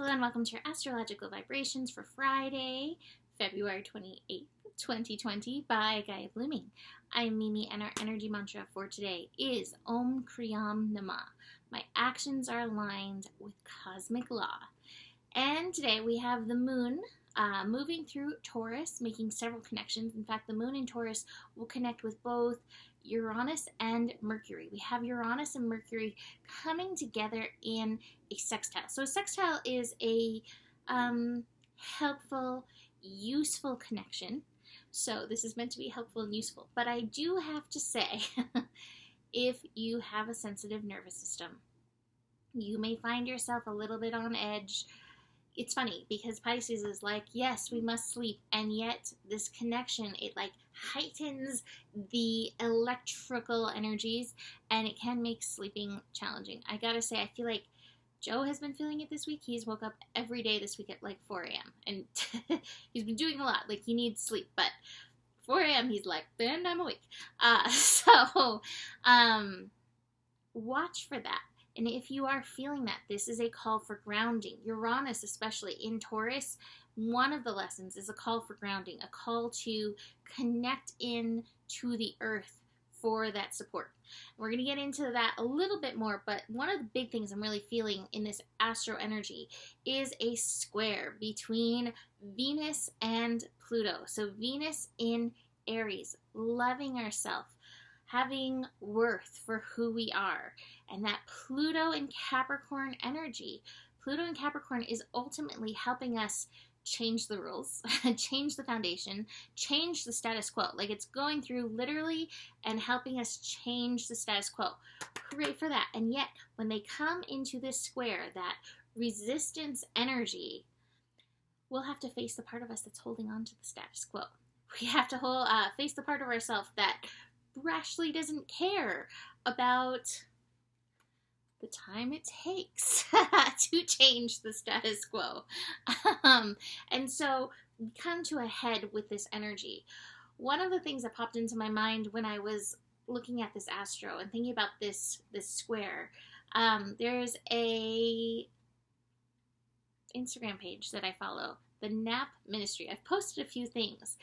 Hello and welcome to your astrological vibrations for Friday, February 28th, 2020 by Gaia Blooming. I'm Mimi and our energy mantra for today is Om Kriyam Namah. My actions are aligned with cosmic law. And today we have the moon moving through Taurus, making several connections. In fact, the moon in Taurus will connect with both Uranus and Mercury. We have Uranus and Mercury coming together in a sextile. So a sextile is a helpful, useful connection. So this is meant to be helpful and useful. But I do have to say, if you have a sensitive nervous system, you may find yourself a little bit on edge. It's funny because Pisces is like, yes, we must sleep, and yet this connection, it like heightens the electrical energies and it can make sleeping challenging. I gotta say, I feel like Joe has been feeling it this week. He's woke up every day this week at like 4 a.m. and he's been doing a lot. Like, he needs sleep, but 4 a.m. he's like, then I'm awake. Watch for that. And if you are feeling that, this is a call for grounding. Uranus, especially in Taurus, one of the lessons is a call for grounding, a call to connect in to the earth for that support. We're going to get into that a little bit more, but one of the big things I'm really feeling in this astro energy is a square between Venus and Pluto. So Venus in Aries, loving ourselves, having worth for who we are, and that Pluto and Capricorn energy. Pluto and Capricorn is ultimately helping us change the rules, change the foundation, change the status quo. Like, it's going through literally and helping us change the status quo. Hooray for that. And yet, when they come into this square, that resistance energy, we'll have to face the part of us that's holding on to the status quo. We have to face the part of ourselves that rashly doesn't care about the time it takes to change the status quo. And so we come to a head with this energy. One of the things that popped into my mind when I was looking at this astro and thinking about this square, there's a Instagram page that I follow, the Nap Ministry. I've posted a few things,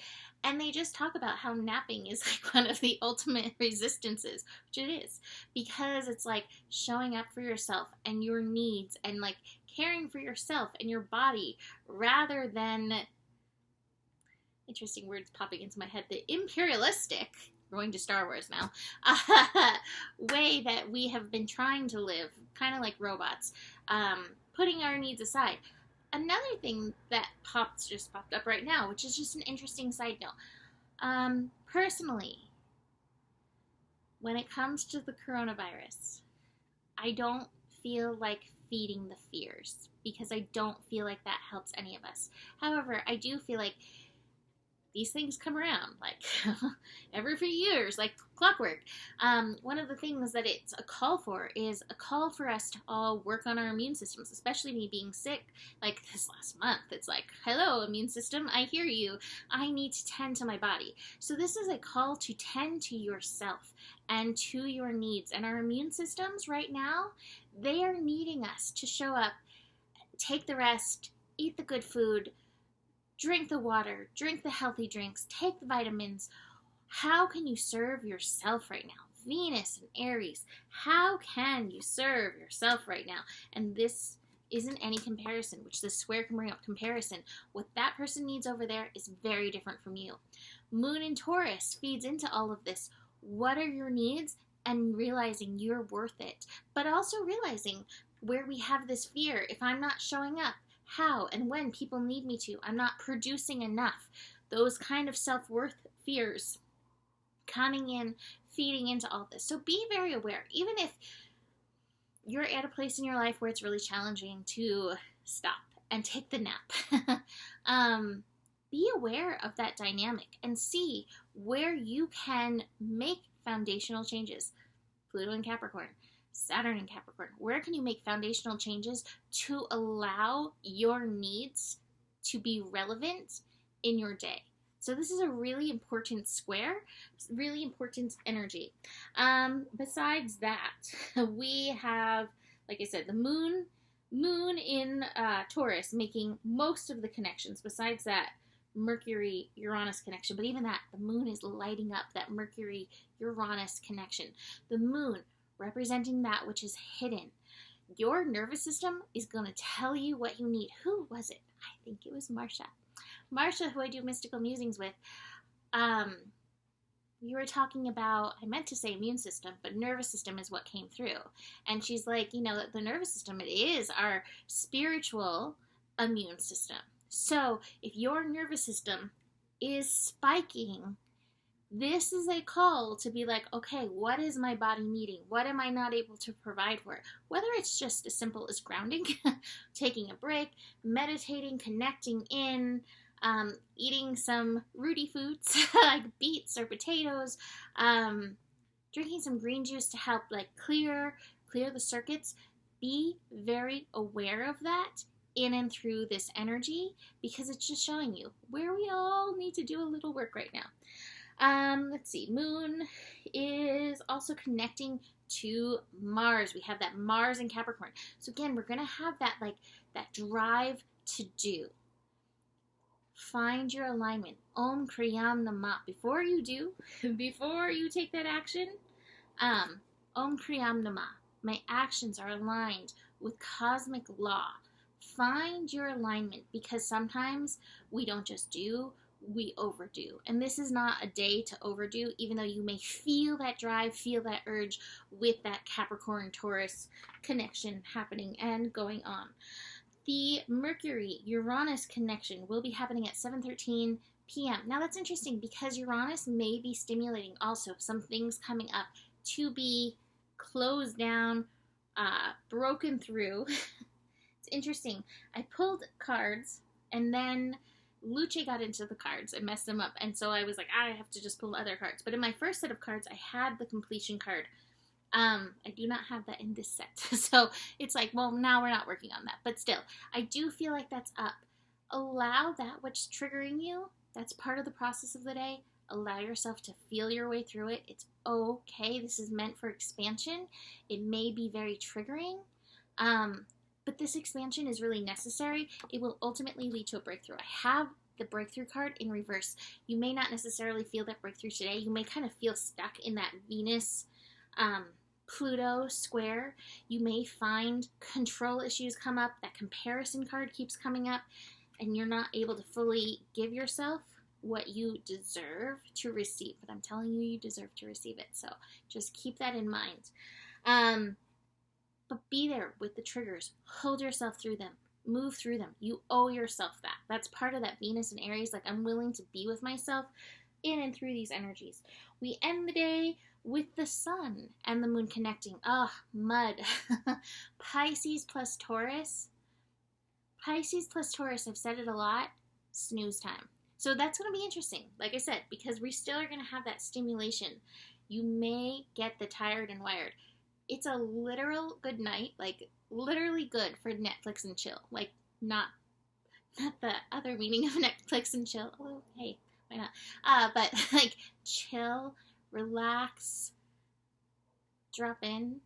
and they just talk about how napping is like one of the ultimate resistances, which it is, because it's like showing up for yourself and your needs and like caring for yourself and your body rather than, interesting words popping into my head, the imperialistic, going to Star Wars now, way that we have been trying to live, kind of like robots, putting our needs aside. Another thing that just popped up right now, which is just an interesting side note. Personally, when it comes to the coronavirus, I don't feel like feeding the fears because I don't feel like that helps any of us. However, I do feel like these things come around like every few years, like clockwork. One of the things that it's a call for is a call for us to all work on our immune systems, especially me being sick like this last month. It's like, hello, immune system, I hear you. I need to tend to my body. So this is a call to tend to yourself and to your needs. And our immune systems right now, they are needing us to show up, take the rest, eat the good food, drink the water, drink the healthy drinks, take the vitamins. How can you serve yourself right now? Venus and Aries, how can you serve yourself right now? And this isn't any comparison, which the square can bring up comparison. What that person needs over there is very different from you. Moon in Taurus feeds into all of this. What are your needs? And realizing you're worth it. But also realizing where we have this fear, if I'm not showing up, how and when people need me to, I'm not producing enough. Those kind of self-worth fears coming in, feeding into all this. So be very aware. Even if you're at a place in your life where it's really challenging to stop and take the nap, be aware of that dynamic and see where you can make foundational changes. Pluto and Capricorn, Saturn and Capricorn. Where can you make foundational changes to allow your needs to be relevant in your day? So this is a really important square, really important energy. Besides that, we have, like I said, the moon Moon in Taurus making most of the connections besides that Mercury Uranus connection. But even that, the moon is lighting up that Mercury Uranus connection. The moon representing that which is hidden. Your nervous system is going to tell you what you need. Who was it? I think it was Marsha. Marsha, who I do mystical musings with. We were talking about, I meant to say immune system, but nervous system is what came through. And she's like, you know, the nervous system, it is our spiritual immune system. So if your nervous system is spiking, this is a call to be like, okay, what is my body needing? What am I not able to provide for it? Whether it's just as simple as grounding, taking a break, meditating, connecting in, eating some rooty foods like beets or potatoes, drinking some green juice to help like clear the circuits. Be very aware of that in and through this energy, because it's just showing you where we all need to do a little work right now. Let's see, Moon is also connecting to Mars. We have that Mars in Capricorn. So again, we're going to have that like that drive to do. Find your alignment. Om Kriyam Namah. Before you take that action, Om Kriyam Namah. My actions are aligned with cosmic law. Find your alignment, because sometimes we don't just do, we overdo. And this is not a day to overdo, even though you may feel that drive, feel that urge with that Capricorn-Taurus connection happening and going on. The Mercury-Uranus connection will be happening at 7:13 p.m. Now that's interesting, because Uranus may be stimulating also some things coming up to be closed down, broken through. It's interesting. I pulled cards, and then Luce got into the cards and messed them up, and so I was like, I have to just pull other cards. But in my first set of cards, I had the completion card. I do not have that in this set. So it's like, well, now we're not working on that. But still, I do feel like that's up. Allow that which triggering you. That's part of the process of the day. Allow yourself to feel your way through it. It's okay. This is meant for expansion. It may be very triggering, but this expansion is really necessary. It will ultimately lead to a breakthrough. I have the breakthrough card in reverse. You may not necessarily feel that breakthrough today. You may kind of feel stuck in that Venus, Pluto square. You may find control issues come up. That comparison card keeps coming up, and you're not able to fully give yourself what you deserve to receive. But I'm telling you, you deserve to receive it. So just keep that in mind. But be there with the triggers. Hold yourself through them. Move through them. You owe yourself that. That's part of that Venus and Aries. Like, I'm willing to be with myself in and through these energies. We end the day with the sun and the moon connecting. Mud. Pisces plus Taurus. Pisces plus Taurus, I've said it a lot, snooze time. So that's going to be interesting, like I said, because we still are going to have that stimulation. You may get the tired and wired. It's a literal good night, like literally good for Netflix and chill. Like not the other meaning of Netflix and chill. Oh, hey, why not? But like chill, relax, drop in.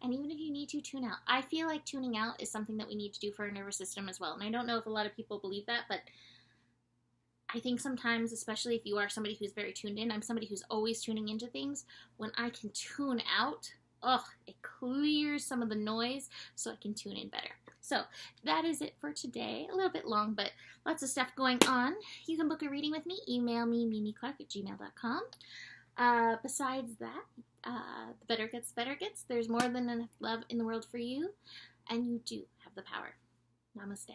And even if you need to, tune out. I feel like tuning out is something that we need to do for our nervous system as well. And I don't know if a lot of people believe that, but I think sometimes, especially if you are somebody who's very tuned in, I'm somebody who's always tuning into things. When I can tune out, it clears some of the noise so I can tune in better. So that is it for today. A little bit long, but lots of stuff going on. You can book a reading with me. Email me, mimiclark@gmail.com. Besides that, the better gets. There's more than enough love in the world for you, and you do have the power. Namaste.